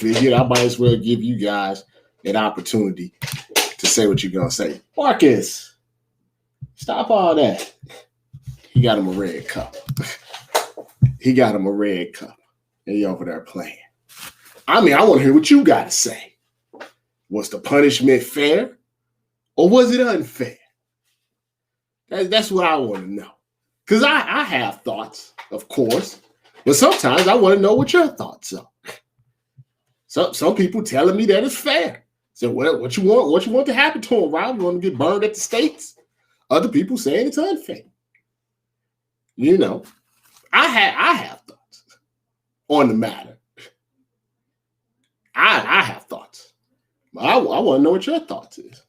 I might as well give you guys an opportunity to say what you're gonna say. Marcus, stop all that. He got him a red cup. He got him a red cup. And he over there playing. I mean, I want to hear what you got to say. Was the punishment fair or was it unfair? That's what I want to know. Because I have thoughts, of course, but sometimes I want to know what your thoughts are. Some people telling me that it's fair. So what you want to happen to him, Rob? You want to get burned at the stakes? Other people saying it's unfair. You know, I have thoughts on the matter. I have thoughts. I want to know what your thoughts is.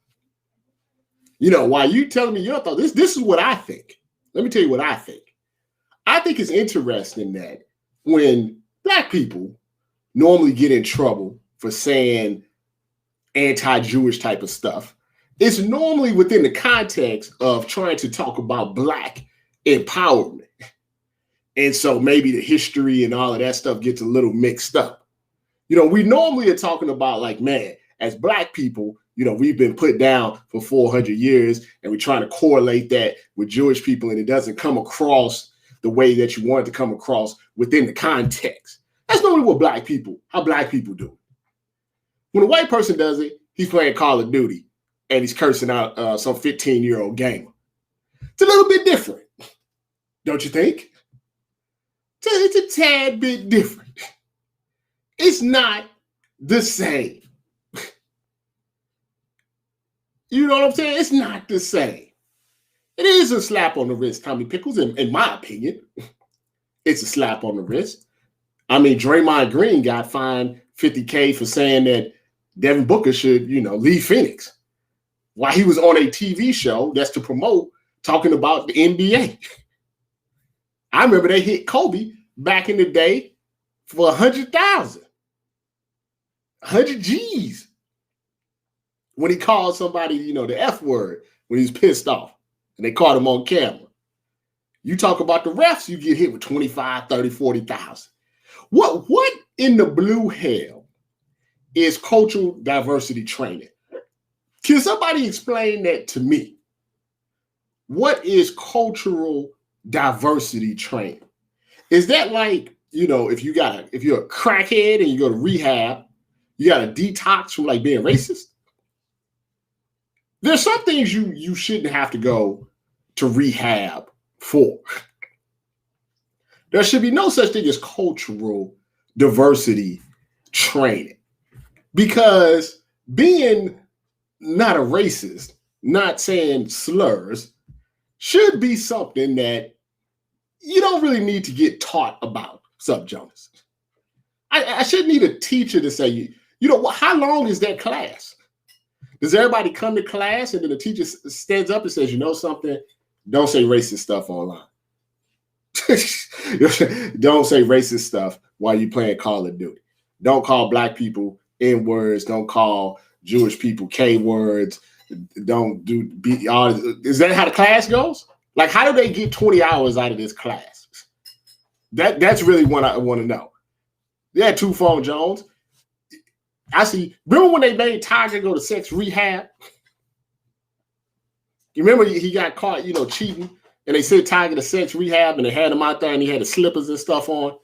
You know, while you telling me your thoughts, this is what I think. Let me tell you what I think. I think it's interesting that when Black people normally get in trouble for saying anti-Jewish type of stuff, it's normally within the context of trying to talk about Black empowerment. And so maybe the history and all of that stuff gets a little mixed up. You know, we normally are talking about like, man, as Black people, you know, we've been put down for 400 years and we're trying to correlate that with Jewish people and it doesn't come across the way that you want it to come across within the context. That's normally what how Black people do it. When a white person does it, he's playing Call of Duty and he's cursing out some 15-year-old gamer. It's a little bit different, don't you think? It's a tad bit different. It's not the same. You know what I'm saying? It's not the same. It is a slap on the wrist, Tommy Pickles, in my opinion. It's a slap on the wrist. I mean, Draymond Green got fined $50K for saying that Devin Booker should, you know, leave Phoenix while he was on a TV show that's to promote talking about the NBA. I remember they hit Kobe back in the day for 100,000, 100 G's when he called somebody, you know, the F word when he was pissed off and they caught him on camera. You talk about the refs, you get hit with 25, 30, 40,000. What in the blue hell is cultural diversity training? Can somebody explain that to me? What is cultural diversity training? Is that like, you know, if you're a crackhead and you go to rehab, you got to detox from like being racist? There's some things you shouldn't have to go to rehab for. There should be no such thing as cultural diversity training, because being not a racist, not saying slurs, should be something that you don't really need to get taught about, Sub Jonas. I shouldn't need a teacher to say, you know, how long is that class? Does everybody come to class and then the teacher stands up and says, you know something, don't say racist stuff online. Don't say racist stuff while you're playing Call of Duty. Don't call Black people N words. Don't call Jewish people K words. Don't do all. Is that how the class goes? Like, how do they get 20 hours out of this class? That's really what I want to know. They had two phone Jones. I see. Remember when they made Tiger go to sex rehab? You remember he got caught, you know, cheating, and they sent Tiger to sex rehab, and they had him out there, and he had the slippers and stuff on.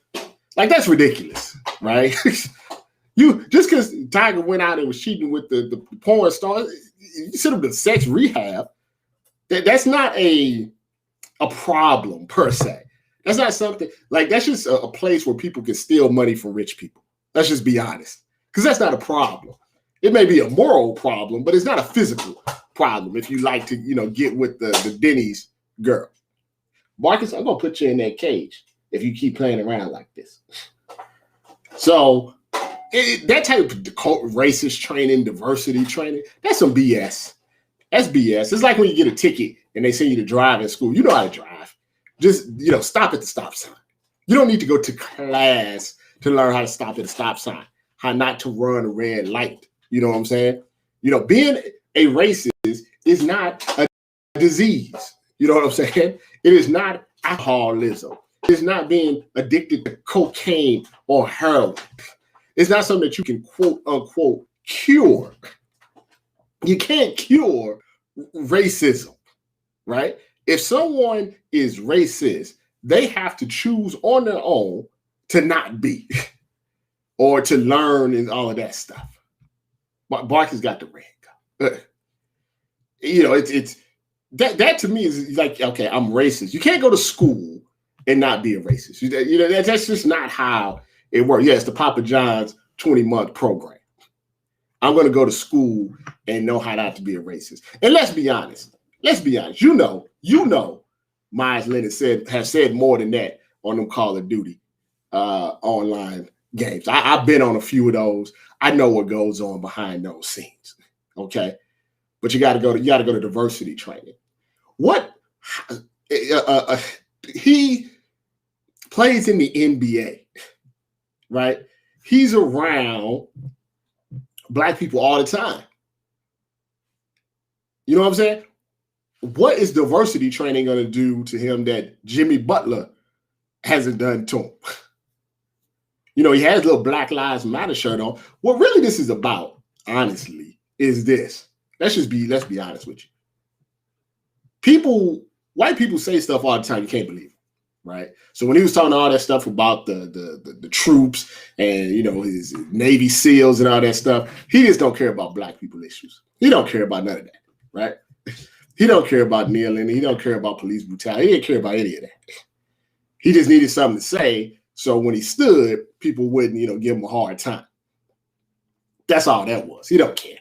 Like, that's ridiculous, right? You just because Tiger went out and was cheating with the porn stars, you sent him to sex rehab. That's not a problem per se. That's not something like that's just a place where people can steal money from rich people. Let's just be honest, because that's not a problem. It may be a moral problem, but it's not a physical problem. If you like to, you know, get with the Denny's girl, Marcus, I'm gonna put you in that cage if you keep playing around like this. So that type of racist training, diversity training, that's some BS. That's BS. It's like when you get a ticket and they send you to drive in school. You know how to drive. Just, you know, stop at the stop sign. You don't need to go to class to learn how to stop at a stop sign, how not to run a red light. You know what I'm saying? You know, being a racist is not a disease. You know what I'm saying? It is not alcoholism. It is not being addicted to cocaine or heroin. It's not something that you can quote unquote cure. You can't cure racism, right? If someone is racist, they have to choose on their own to not be or to learn and all of that stuff. But Barkley's got the ring. It's that to me is like, okay, I'm racist. You can't go to school and not be a racist. That's just not how it works. Yeah, it's the Papa John's 20-month program. I'm going to go to school and know how not to be a racist. And let's be honest. You know, Meyers Leonard has said more than that on them Call of Duty online games. I've been on a few of those. I know what goes on behind those scenes. Okay, but you got to go to diversity training. What he plays in the NBA, right? He's around Black people all the time. You know what I'm saying? What is diversity training going to do to him that Jimmy Butler hasn't done to him? He has a little Black Lives Matter shirt on. What really this is about, honestly, is this. Let's be honest with you. White people say stuff all the time you can't believe it, right? So when he was talking all that stuff about the troops and his Navy SEALs and all that stuff, he just don't care about Black people issues. He don't care about none of that, right? He don't care about kneeling. He don't care about police brutality. He didn't care about any of that. He just needed something to say, so when he stood, people wouldn't, give him a hard time. That's all that was. He don't care.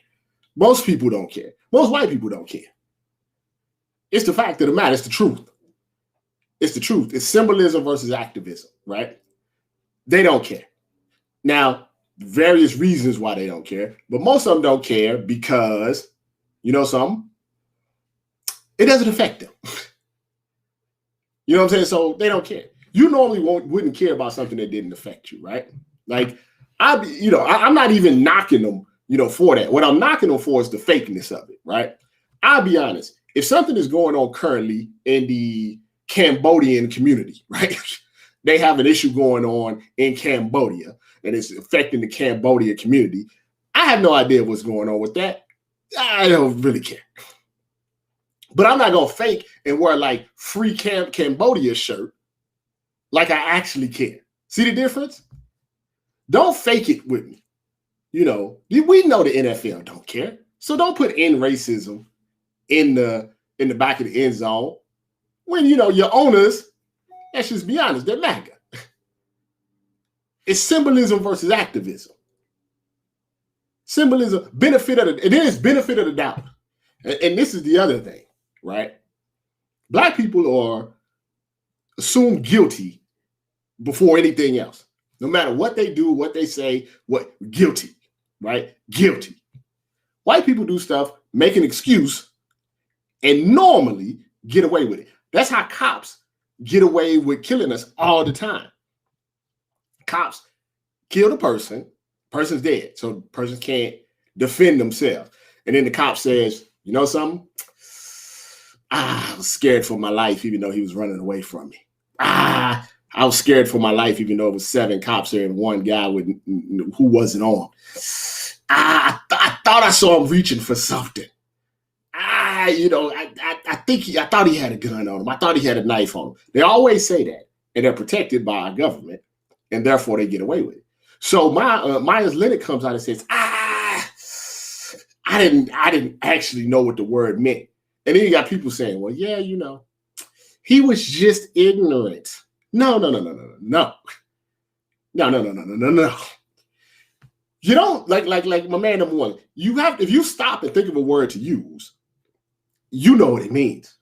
Most people don't care. Most white people don't care. It's the fact of the matter. It's the truth. It's the truth. It's symbolism versus activism, right? They don't care. Now, various reasons why they don't care, but most of them don't care because, something? It doesn't affect them. You know what I'm saying? So they don't care. You normally wouldn't care about something that didn't affect you, right? Like, I'm not even knocking them, for that. What I'm knocking them for is the fakeness of it, right? I'll be honest. If something is going on currently in the Cambodian community, right? They have an issue going on in Cambodia and it's affecting the Cambodia community. I have no idea what's going on with that. I don't really care. But I'm not going to fake and wear like free Cambodia shirt like I actually care. See the difference? Don't fake it with me. We know the NFL don't care. So don't put in racism in the back of the end zone when, your owners, let's just be honest, they're MAGA. It's symbolism versus activism. Symbolism, benefit of the doubt. And this is the other thing, right? Black people are assumed guilty before anything else. No matter what they do, what they say, guilty, right? Guilty. White people do stuff, make an excuse, and normally get away with it. That's how cops get away with killing us all the time. Cops kill the person's dead, so persons can't defend themselves. And then the cop says, you know something? I was scared for my life, even though he was running away from me. I was scared for my life, even though it was 7 cops there and 1 guy who wasn't on. I thought I saw him reaching for something. I thought he had a gun on him. I thought he had a knife on him. They always say that, and they're protected by our government, and therefore they get away with it. So Meyers Leonard comes out and says, I didn't actually know what the word meant. And then you got people saying, well, yeah, he was just ignorant. No. You don't like my man number one. If you stop and think of a word to use, you know what it means.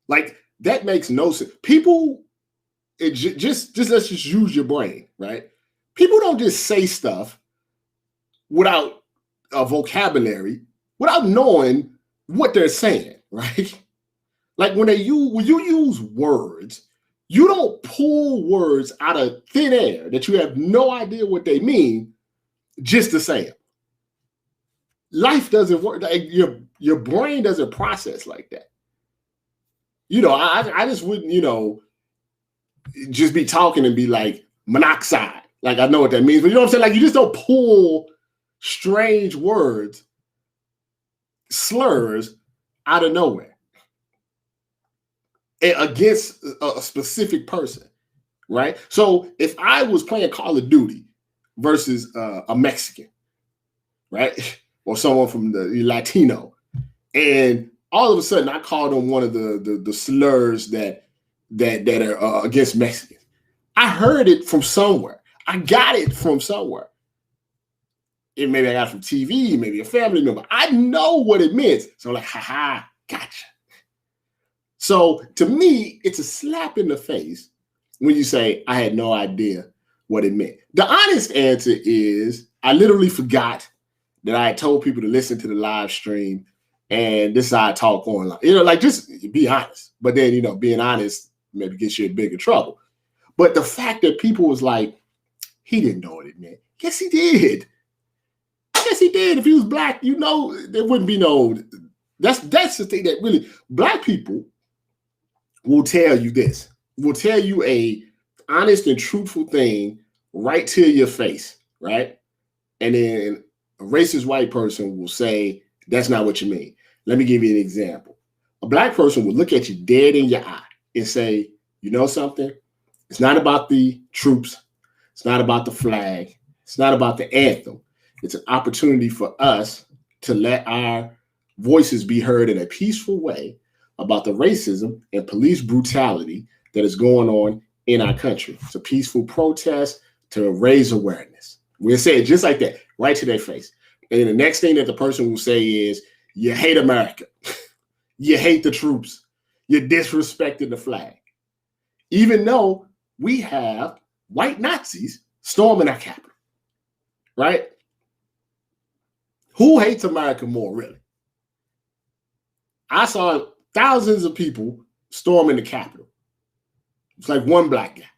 Like that makes no sense. People, let's just use your brain, right? People don't just say stuff without a vocabulary, without knowing what they're saying, right? Like when you use words, you don't pull words out of thin air that you have no idea what they mean just to say them. Life doesn't work. Like your brain doesn't process like that. I just wouldn't, just be talking and be like monoxide. Like, I know what that means, but you know what I'm saying? Like, you just don't pull strange words, slurs, out of nowhere against a specific person, right? So if I was playing Call of Duty versus a Mexican, right, or someone from the Latino, and all of a sudden I called on one of the slurs that are against Mexicans, I heard it from somewhere. I got it from somewhere. Maybe I got it from TV, maybe a family member. I know what it means. So I'm like, haha, gotcha. So to me, it's a slap in the face when you say, I had no idea what it meant. The honest answer is I literally forgot that I had told people to listen to the live stream, and this is how I talk online. You know, like, just be honest. But then, you know, being honest maybe gets you in bigger trouble. But the fact that people was like, he didn't know what it meant. Yes, he did. Yes, he did. If he was black, you know, there wouldn't be no. That's the thing that really, black people will tell you this. Will tell you a honest and truthful thing right to your face, right? And then a racist white person will say, that's not what you mean. Let me give you an example. A black person will look at you dead in your eye and say, you know something? It's not about the troops. It's not about the flag. It's not about the anthem. It's an opportunity for us to let our voices be heard in a peaceful way about the racism and police brutality that is going on in our country. It's a peaceful protest to raise awareness. We'll say it just like that, right to their face. And the next thing that the person will say is, you hate America. You hate the troops. You're disrespecting the flag. Even though we have white Nazis storming our capital, right? Who hates America more, really? I saw thousands of people storming the Capitol. It's like one black guy.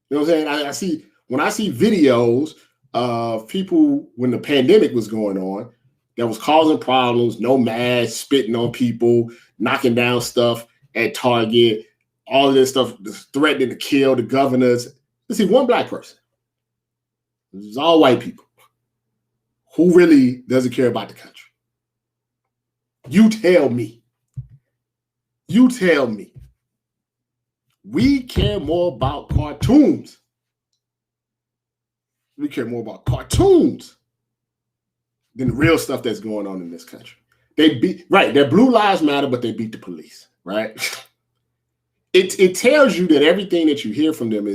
You know what I'm saying? When I see videos of people when the pandemic was going on that was causing problems, no masks, spitting on people, knocking down stuff at Target, all of this stuff, threatening to kill the governors. I see one black person. It's all white people. Who really doesn't care about the country? You tell me. You tell me. We care more about cartoons. We care more about cartoons than the real stuff that's going on in this country. Their blue lives matter, but they beat the police, right? It tells you that everything that you hear from them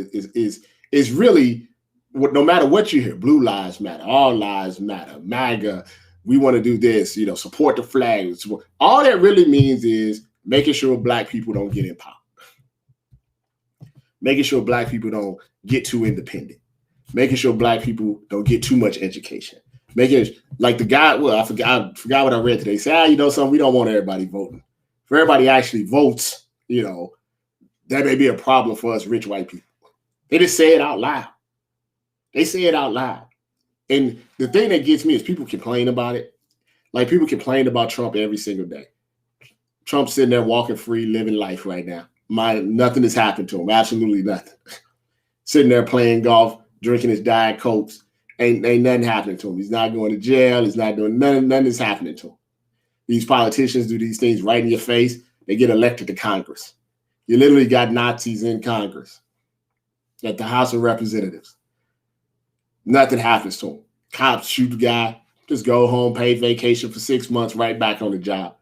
is really, no matter what you hear, blue lives matter, all lives matter, MAGA, we want to do this, you know, support the flag. All that really means is making sure black people don't get in power. Making sure black people don't get too independent. Making sure black people don't get too much education. Making, like the guy, well, I forgot what I read today. He said, you know something, we don't want everybody voting. If everybody actually votes, you know, that may be a problem for us rich white people. They just say it out loud. They say it out loud. And the thing that gets me is people complain about it. Like, people complain about Trump every single day. Trump's sitting there walking free, living life right now. Nothing has happened to him. Absolutely nothing. Sitting there playing golf, drinking his Diet Cokes. Ain't nothing happening to him. He's not going to jail. He's not doing nothing. Nothing is happening to him. These politicians do these things right in your face. They get elected to Congress. You literally got Nazis in Congress, at the House of Representatives. Nothing happens to him. Cops shoot the guy, just go home, paid vacation for 6 months, right back on the job.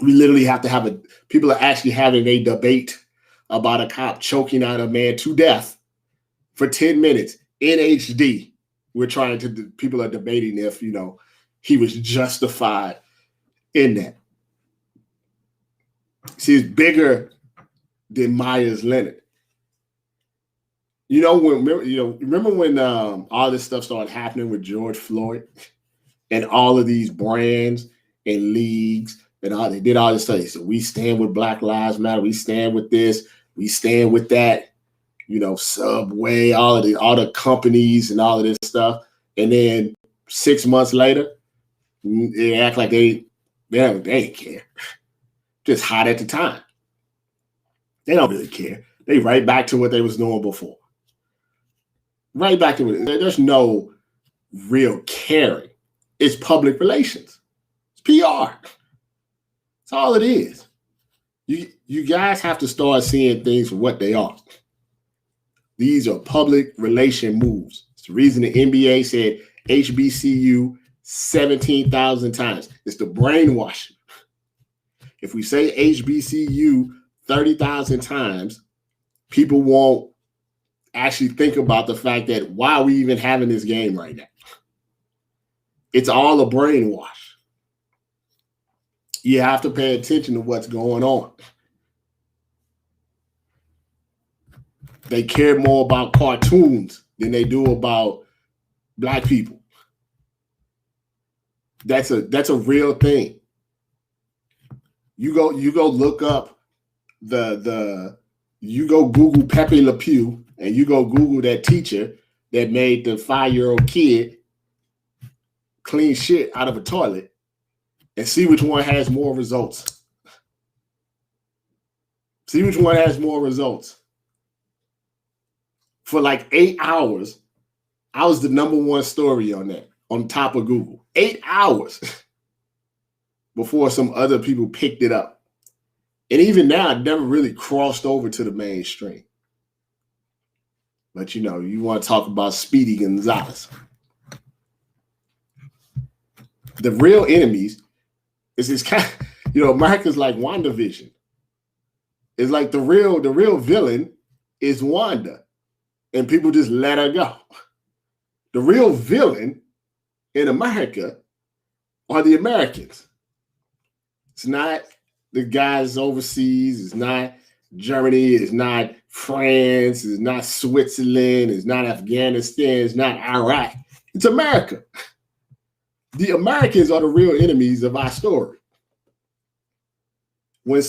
We literally have to people are actually having a debate about a cop choking out a man to death for 10 minutes in HD. People are debating if, you know, he was justified in that. See, it's bigger than Meyers Leonard. Remember when all this stuff started happening with George Floyd and all of these brands and leagues and they did all this stuff. They said, we stand with Black Lives Matter. We stand with this. We stand with that. You know, Subway, all the companies and all of this stuff. And then 6 months later, they act like they ain't care. Just hot at the time. They don't really care. They right back to what they was doing before. Right back to it. There's no real caring. It's public relations. It's PR. That's all it is. You guys have to start seeing things for what they are. These are public relation moves. It's the reason the NBA said HBCU 17,000 times. It's the brainwashing. If we say HBCU 30,000 times, people won't actually think about the fact that why are we even having this game right now? It's all a brainwash. You have to pay attention to what's going on. They care more about cartoons than they do about Black people. That's a real thing. You go look up you go Google Pepe Le Pew and you go Google that teacher that made the 5-year-old kid clean shit out of a toilet and see which one has more results. See which one has more results. For like 8 hours, I was the #1 story on that, on top of Google. 8 hours before some other people picked it up. And even now, it never really crossed over to the mainstream. But you know, you want to talk about Speedy Gonzalez. The real enemies is this kind of, you know, America's like WandaVision. It's like the real villain is Wanda. And people just let her go. The real villain in America are the Americans. It's not the guys overseas. It's not Germany. It's not France. It's not Switzerland. It's not Afghanistan. It's not Iraq. It's America. The Americans are the real enemies of our story. When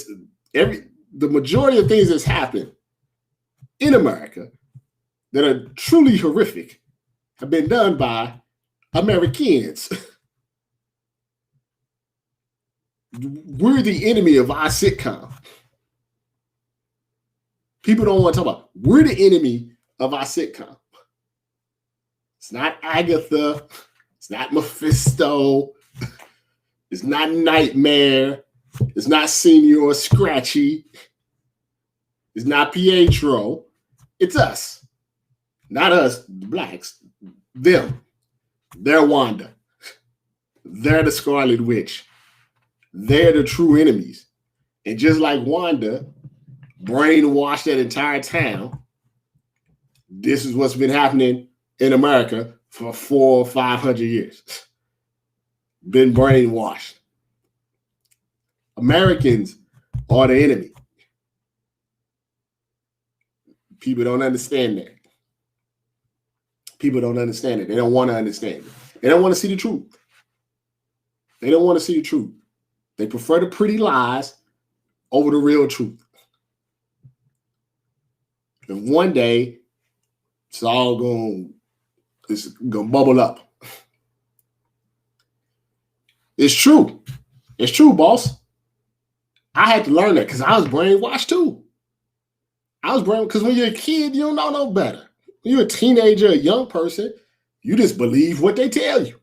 the majority of things that's happened in America that are truly horrific have been done by Americans. We're the enemy of our sitcom. People don't want to talk about, we're the enemy of our sitcom. It's not Agatha. It's not Mephisto. It's not Nightmare. It's not Senior Scratchy. It's not Pietro. It's us. Not us, the Blacks. Them. They're Wanda. They're the Scarlet Witch. They're the true enemies. And just like Wanda brainwashed that entire town, this is what's been happening in America for 400 or 500 years. Been brainwashed. Americans are the enemy. People don't understand that. People don't understand it. They don't want to understand it. They don't want to see the truth. They don't want to see the truth. They prefer the pretty lies over the real truth. And one day, it's going to bubble up. It's true. It's true, boss. I had to learn that because I was brainwashed too. I was brainwashed because when you're a kid, you don't know no better. When you're a teenager, a young person, you just believe what they tell you.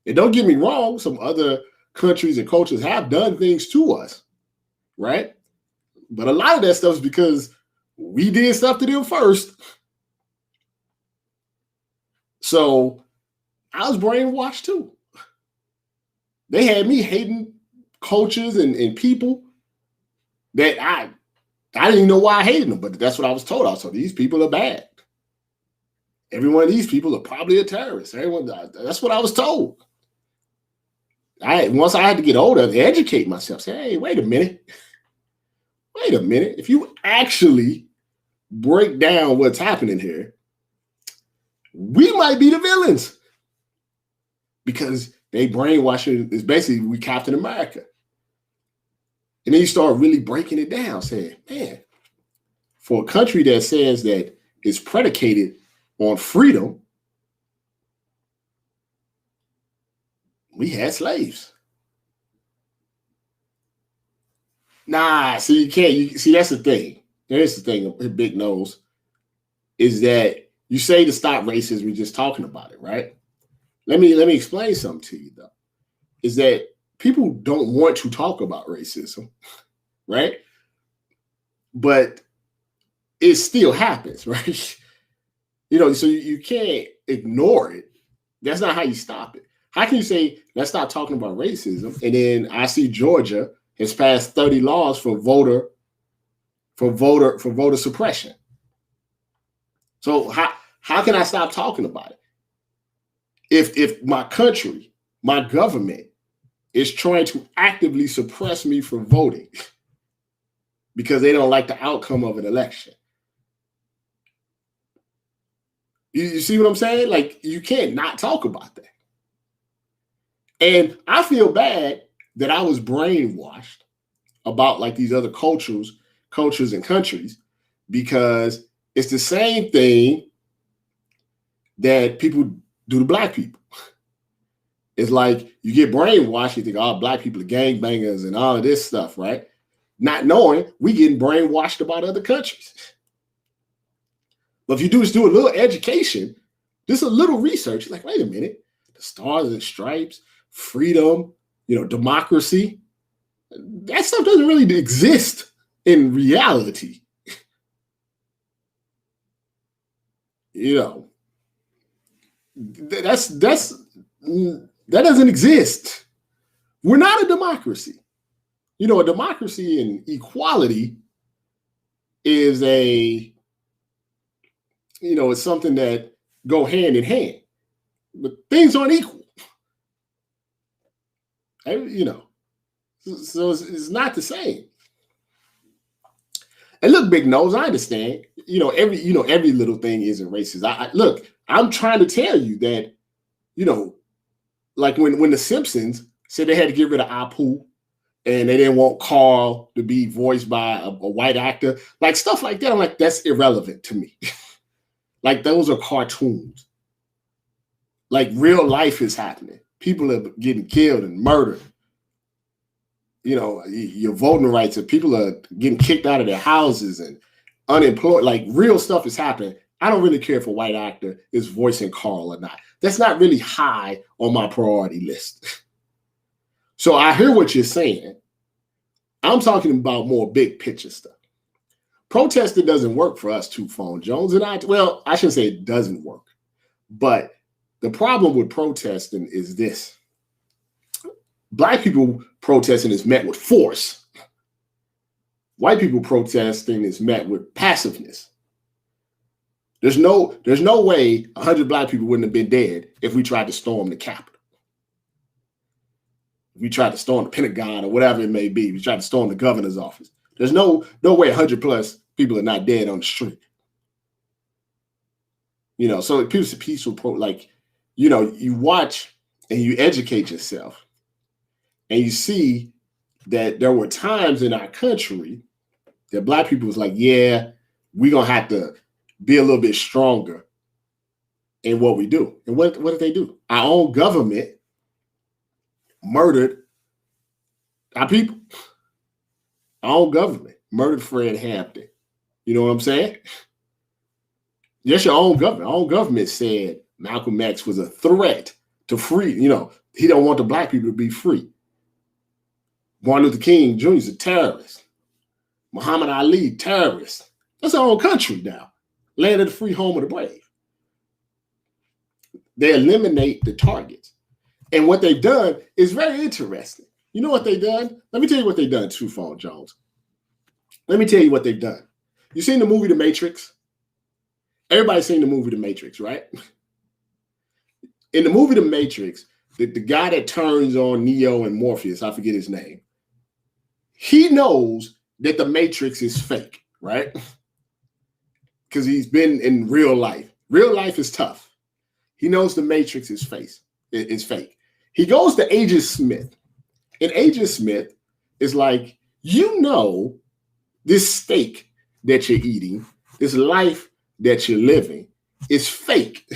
And don't get me wrong, some other countries and cultures have done things to us, right? But a lot of that stuff is because we did stuff to them first. So I was brainwashed too. They had me hating cultures and people that I didn't even know why I hated them, but that's what I was told. I was told these people are bad. Every one of these people are probably a terrorist. That's what I was told. Once I had to get older to educate myself, say, hey, wait a minute. Wait a minute. If you actually break down what's happening here, we might be the villains. Because they brainwashing is basically we Captain America. And then you start really breaking it down, saying, man, for a country that says that it's predicated on freedom, we had slaves. Nah, see, you can't. See, that's the thing. Here's the thing, a big nose, is that you say to stop racism, we're just talking about it, right? Let me explain something to you though. Is that people don't want to talk about racism, right? But it still happens, right? So you can't ignore it. That's not how you stop it. How can you say, let's stop talking about racism? And then I see Georgia has passed 30 laws for voter suppression. So how can I stop talking about it? If my country, my government is trying to actively suppress me from voting because they don't like the outcome of an election. You see what I'm saying? Like, you can't not talk about that. And I feel bad that I was brainwashed about like these other cultures and countries, because it's the same thing that people do to black people. It's like you get brainwashed, you think, oh, black people are gangbangers and all of this stuff, right? Not knowing we getting brainwashed about other countries. But if you do a little education, just a little research, like, wait a minute, the stars and stripes, freedom, democracy, that stuff doesn't really exist in reality. That doesn't exist. We're not a democracy. A democracy and equality is it's something that go hand in hand, but things aren't equal. So it's not the same. And look, big nose, I understand. Every little thing isn't racist. Look, I'm trying to tell you that, like when the Simpsons said they had to get rid of Apu and they didn't want Carl to be voiced by a white actor, like stuff like that. I'm like, that's irrelevant to me. Like, those are cartoons. Like, real life is happening. People are getting killed and murdered. Your voting rights, and people are getting kicked out of their houses and unemployed. Like, real stuff is happening. I don't really care if a white actor is voicing Carl or not. That's not really high on my priority list. So I hear what you're saying. I'm talking about more big picture stuff. Protesting doesn't work for us too, Phone Jones. And I shouldn't say it doesn't work. But the problem with protesting is this. Black people protesting is met with force. White people protesting is met with passiveness. There's no way 100 black people wouldn't have been dead if we tried to storm the Capitol. If we tried to storm the Pentagon or whatever it may be. We tried to storm the governor's office. There's no way 100 plus people are not dead on the street. So people's peaceful, you watch and you educate yourself. And you see that there were times in our country that black people was like, yeah, we're going to have to be a little bit stronger in what we do. And what did they do? Our own government murdered our people. Our own government murdered Fred Hampton. You know what I'm saying? Yes, your own government. Our own government said Malcolm X was a threat to free. He don't want the black people to be free. Martin Luther King Jr. is a terrorist. Muhammad Ali, terrorist. That's our own country now. Land of the free, home of the brave. They eliminate the targets. And what they've done is very interesting. You know what they've done? Let me tell you what they've done too, Phone Jones. Let me tell you what they've done. You seen the movie The Matrix? Everybody's seen the movie The Matrix, right? In the movie The Matrix, the guy that turns on Neo and Morpheus, I forget his name, he knows that the Matrix is fake, right? Because he's been in real life. Real life is tough. He knows the Matrix is fake. He goes to Agent Smith. And Agent Smith is like, this steak that you're eating, this life that you're living is fake,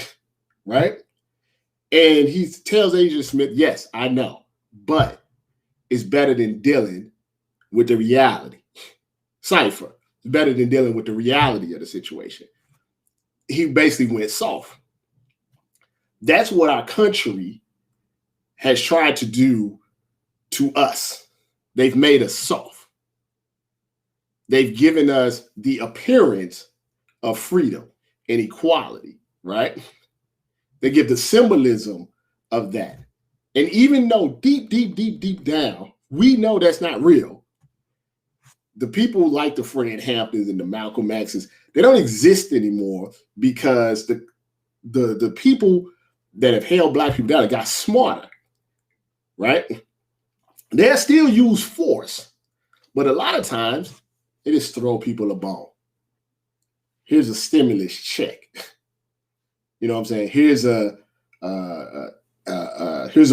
right? And he tells Agent Smith, yes, I know, but it's better than dealing with the reality. Cypher, It's better than dealing with the reality of the situation. He basically went soft. That's what our country has tried to do to us. They've made us soft. They've given us the appearance of freedom and equality, right? They give the symbolism of that. And even though deep down, we know that's not real, the people like the Fred Hamptons and the Malcolm X's, they don't exist anymore because the people that have held Black people down got smarter, right? They'll still use force, but a lot of times they just throw people a bone. Here's a stimulus check. You know what I'm saying? Here's a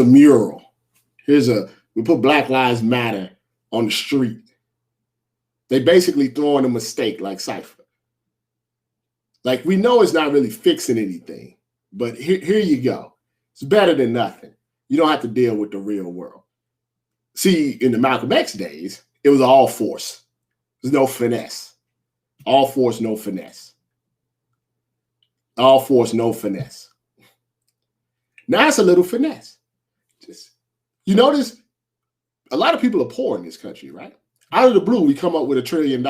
mural. We put Black Lives Matter on the street. They basically throwing a mistake like Cypher. Like, we know it's not really fixing anything, but here you go. It's better than nothing. You don't have to deal with the real world. See, in the Malcolm X days, it was all force. There's no finesse. All force, no finesse. All force, no finesse. Now it's a little finesse. You notice a lot of people are poor in this country, right? Out of the blue, we come up with $1 trillion.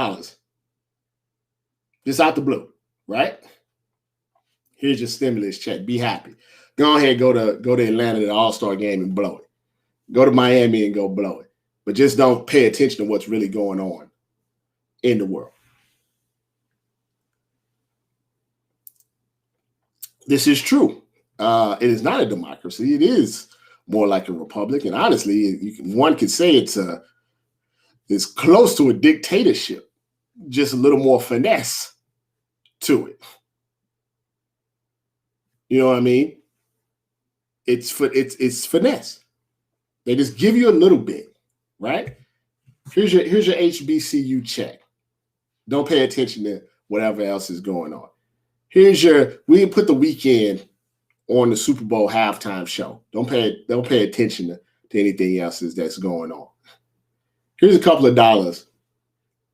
Just out the blue, right? Here's your stimulus check. Be happy. Go ahead, go to Atlanta to the All-Star game and blow it. Go to Miami and go blow it. But just don't pay attention to what's really going on in the world. This is true. It is not a democracy. It is more like a republic. And honestly, one could say it's close to a dictatorship, just a little more finesse to it. You know what I mean? It's finesse. They just give you a little bit, right? Here's your HBCU check. Don't pay attention to whatever else is going on. We put the weekend on the Super Bowl halftime show. Don't pay attention to anything else that's going on. Here's a couple of dollars.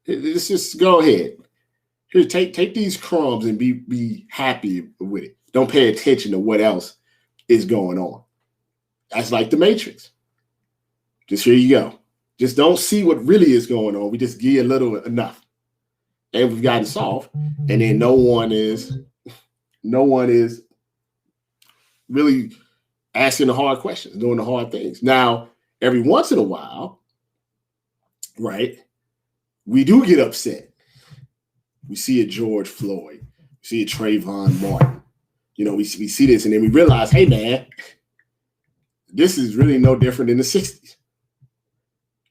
Let's just go ahead. Here, take these crumbs and be happy with it. Don't pay attention to what else is going on. That's like the Matrix. Just here you go. Just don't see what really is going on. We just give you a little enough. And we've gotten soft. And then no one is really asking the hard questions, doing the hard things. Now, every once in a while, right, we do get upset. We see a George Floyd. We see a Trayvon Martin. You know, we see this and then we realize, hey, man, this is really no different than the 60s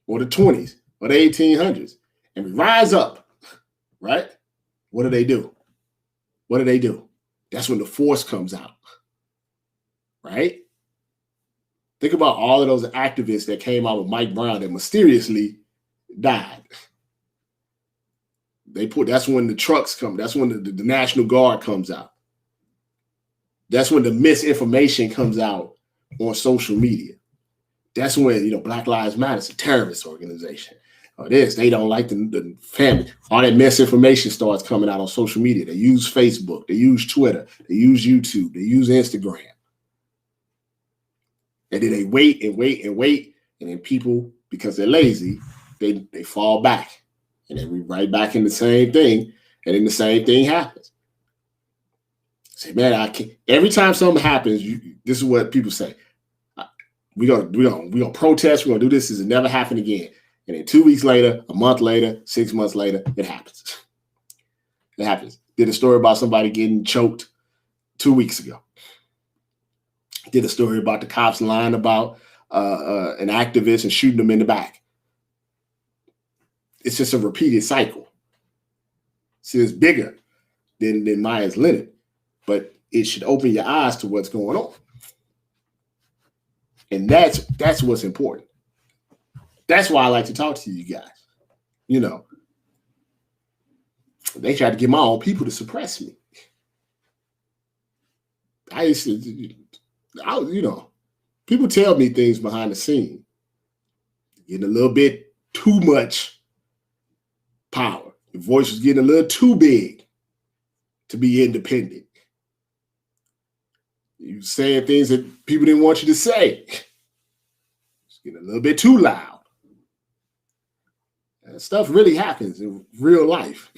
or the 20s or the 1800s. And we rise up, right? What do? What do? That's when the force comes out, right? Think about all of those activists that came out with Mike Brown that mysteriously died. That's when the trucks come. That's when the National Guard comes out. That's when the misinformation comes out on social media. That's when, Black Lives Matter is a terrorist organization. Or they don't like the family. All that misinformation starts coming out on social media. They use Facebook. They use Twitter. They use YouTube. They use Instagram. And then they wait. And then people, because they're lazy, they fall back. And then we right back in the same thing. And then the same thing happens. Say, man, I can't. Every time something happens, this is what people say. We're gonna protest. We're gonna do this. This will never happen again. And then 2 weeks later, a month later, 6 months later, it happens. It happens. Did a story about somebody getting choked 2 weeks ago. Did a story about the cops lying about an activist and shooting them in the back. It's just a repeated cycle. See, it's bigger than Meyers Leonard, but it should open your eyes to what's going on. And that's what's important. That's why I like to talk to you guys. They tried to get my own people to suppress me. I used to, people tell me things behind the scene, getting a little bit too much power, Your voice was getting a little too big to be independent. You were saying things that people didn't want you to say. It's getting a little bit too loud. And stuff really happens in real life.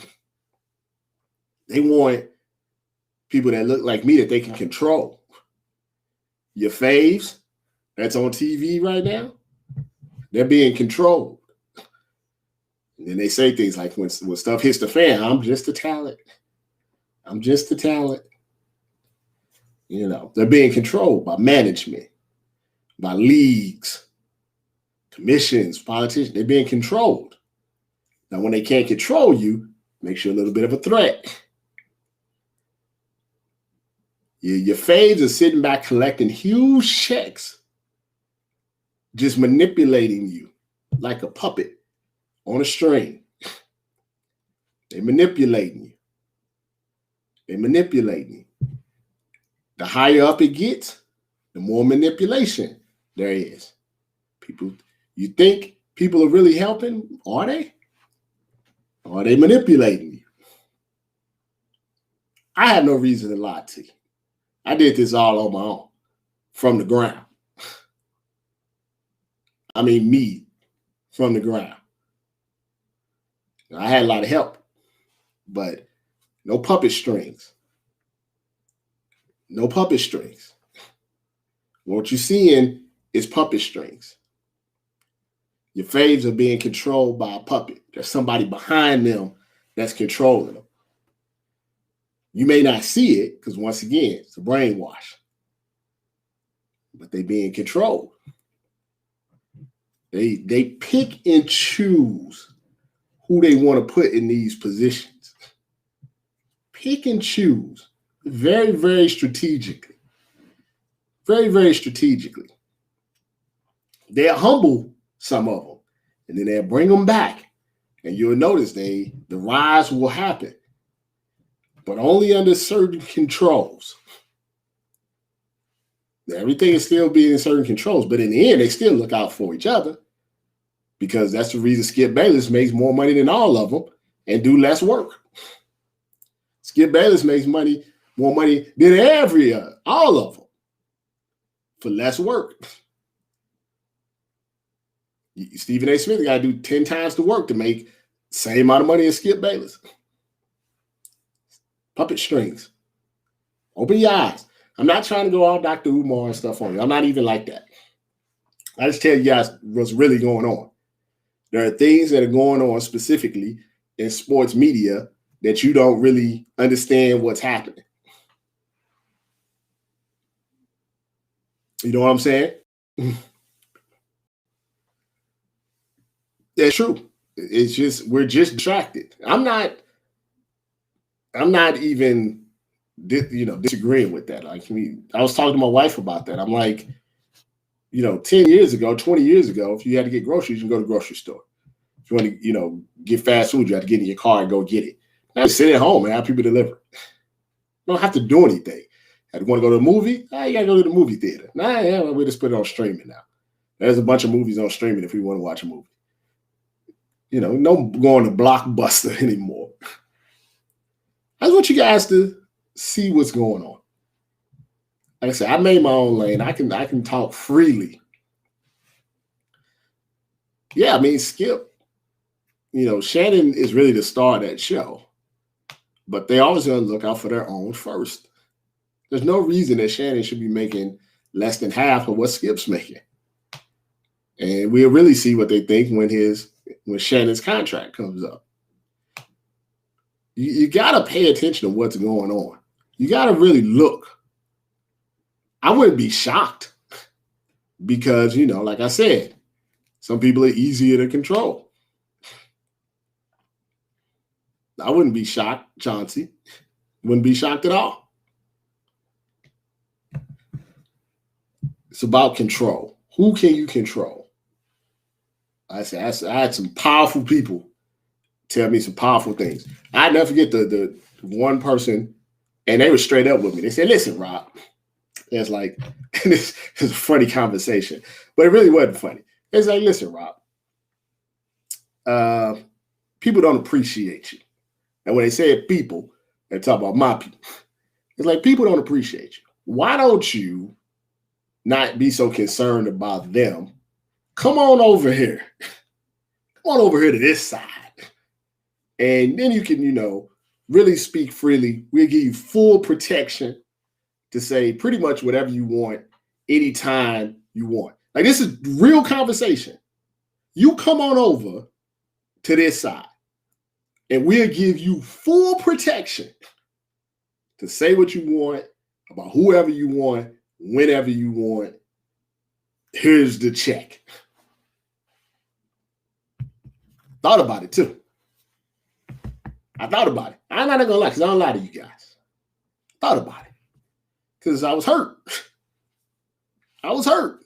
They want people that look like me that they can control. Your faves that's on TV right now, they're being controlled. And then they say things like, when stuff hits the fan, I'm just a talent. I'm just a talent. You know, they're being controlled by management, by leagues, commissions, politicians. They're being controlled. Now, when they can't control you, makes you a little bit of a threat. Your faves are sitting back collecting huge checks, just manipulating you like a puppet on a string. They're manipulating you. They're manipulating you. The higher up it gets, the more manipulation there is. People, you think people are really helping? Are they? Or are they manipulating you? I have no reason to lie to you. I did this all on my own, from the ground. I mean, me, from the ground. I had a lot of help, but no puppet strings. No puppet strings. What you're seeing is puppet strings. Your faves are being controlled by a puppet. There's somebody behind them that's controlling them. You may not see it because, once again, it's a brainwash. But they're being controlled. They pick and choose who they want to put in these positions. Pick and choose very, very strategically. Very, very strategically. They'll humble some of them, and then they'll bring them back. And you'll notice the rise will happen, but only under certain controls. Everything is still being in certain controls, but in the end, they still look out for each other, because that's the reason Skip Bayless makes more money than all of them and do less work. Skip Bayless makes more money than all of them for less work. Stephen A. Smith got to do 10 times the work to make the same amount of money as Skip Bayless. Puppet strings. Open your eyes. I'm not trying to go all Dr. Umar and stuff on you. I'm not even like that. I just tell you guys what's really going on. There are things that are going on specifically in sports media that you don't really understand what's happening. You know what I'm saying? That's true. It's just, we're just distracted. I'm not even, disagreeing with that. Like, I was talking to my wife about that. I'm like, 10 years ago, 20 years ago, if you had to get groceries, you can go to the grocery store. If you want to, get fast food, you have to get in your car and go get it. Now sit at home and have people deliver. You don't have to do anything. If you want to go to a movie, you got to go to the movie theater. We just put it on streaming now. There's a bunch of movies on streaming if we want to watch a movie. No going to Blockbuster anymore. I just want you guys to see what's going on. Like I said, I made my own lane. I can talk freely. Yeah, Skip, Shannon is really the star of that show. But they always going to look out for their own first. There's no reason that Shannon should be making less than half of what Skip's making. And we'll really see what they think when Shannon's contract comes up. You got to pay attention to what's going on. You got to really look. I wouldn't be shocked because, like I said, some people are easier to control. I wouldn't be shocked, Chauncey. Wouldn't be shocked at all. It's about control. Who can you control? I had some powerful people tell me some powerful things. I never forget the one person, and they were straight up with me. They said, "Listen, Rob." It's like, this is a funny conversation, but it really wasn't funny. It's like, "Listen, Rob, people don't appreciate you. And when they said people, they talk about my people. It's like people don't appreciate you. Why don't you not be so concerned about them? Come on over here. Come on over here to this side. And then you can, really speak freely. We'll give you full protection to say pretty much whatever you want, anytime you want. Like, this is real conversation. You come on over to this side and we'll give you full protection to say what you want about whoever you want, whenever you want. Here's the check. Thought about it too. I thought about it. I'm not gonna lie, because I don't lie to you guys. Thought about it. Because I was hurt. I was hurt.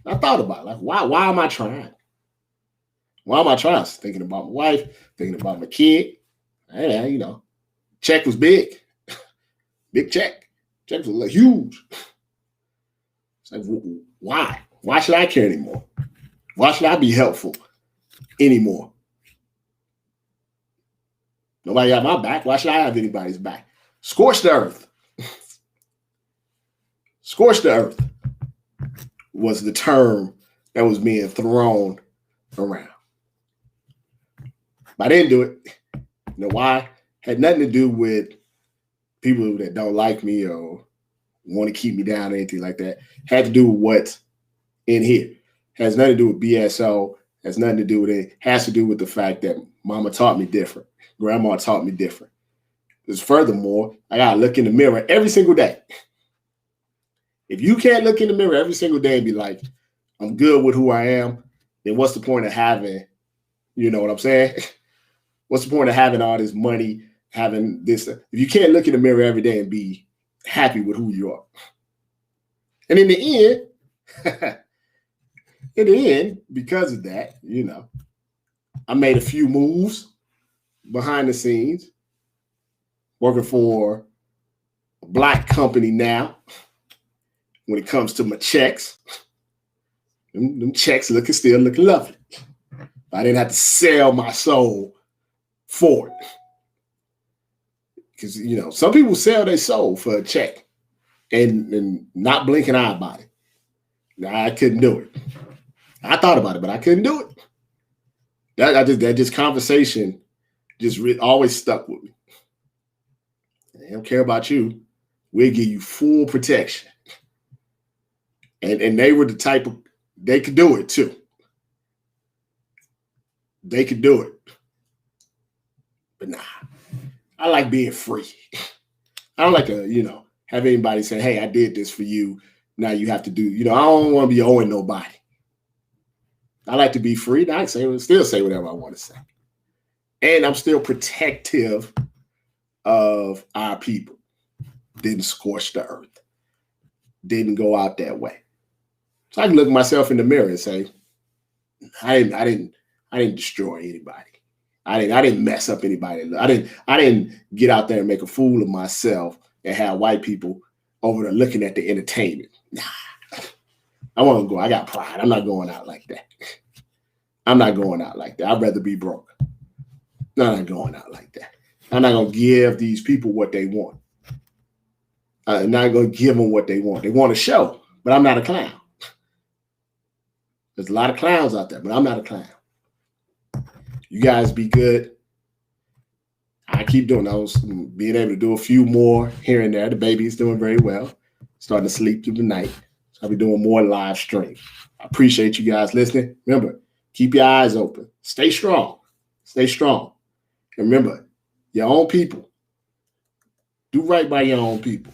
I thought about it. Like, why am I trying? Why am I trying? Thinking about my wife, thinking about my kid. And, check was big. Big check. Check was huge. It's like, why? Why should I care anymore? Why should I be helpful anymore? Nobody got my back. Why should I have anybody's back? Scorch the earth. Scorch the earth was the term that was being thrown around. But I didn't do it. You know why? Had nothing to do with people that don't like me or want to keep me down or anything like that. Had to do with what's in here. Has nothing to do with BSO. Has nothing to do with it. Has to do with the fact that mama taught me different. Grandma taught me different. Because furthermore, I got to look in the mirror every single day. If you can't look in the mirror every single day and be like, I'm good with who I am, then what's the point of having, you know what I'm saying? What's the point of having all this money, having this? If you can't look in the mirror every day and be happy with who you are. And in the end, because of that, I made a few moves behind the scenes, working for a Black company now. When it comes to my checks, them checks still looking lovely. I didn't have to sell my soul for it. Because, some people sell their soul for a check and not blink an eye about it. I couldn't do it. I thought about it, but I couldn't do it. That conversation just always stuck with me. I don't care about you. We'll give you full protection. And they were the type of, they could do it too. They could do it. But nah, I like being free. I don't like to, have anybody say, hey, I did this for you. Now you have to do, I don't want to be owing nobody. I like to be free. I can still say whatever I want to say. And I'm still protective of our people. Didn't scorch the earth. Didn't go out that way. So I can look myself in the mirror and say, I didn't destroy anybody. I didn't mess up anybody. I didn't get out there and make a fool of myself and have white people over there looking at the entertainment. Nah. I want to go. I got pride. I'm not going out like that. I'm not going out like that. I'd rather be broke. I'm not going out like that. I'm not going to give these people what they want. I'm not going to give them what they want. They want a show, but I'm not a clown. There's a lot of clowns out there, but I'm not a clown. You guys be good. I keep doing those, being able to do a few more here and there. The baby is doing very well. Starting to sleep through the night. So I'll be doing more live stream. I appreciate you guys listening. Remember, keep your eyes open. Stay strong. Stay strong. And remember, your own people. Do right by your own people.